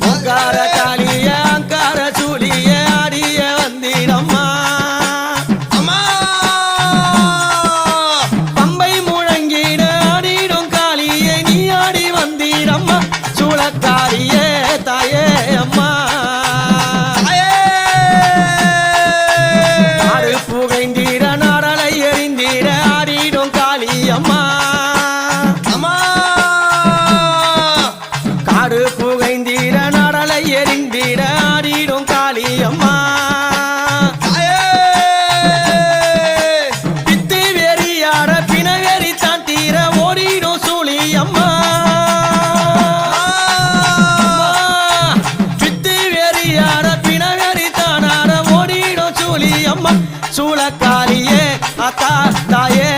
அங்கார காளிய அங்கார சூழிய ஆடிய வந்திடம்மா அம்மா பம்பை முழங்கிட ஆடிடும் காளியே நீ ஆடி வந்திடம்மா சூளக்காரியே தாயே அம்மா ஆடு புகைந்திட நாடலை எறிந்திட ஆடிடும் காளி அம்மா காடு புகைந்திட நடலை எரிந்திட ஆடிடும் காளி அம்மா பித்து வெறியாட பிணவெறி தான் தீர ஓடிடும் சூழி அம்மா பித்து வெறியாட பிணவெறி தானாட ஓடிடும் சூழி அம்மா சூளக்காரியே அத்தா தாயே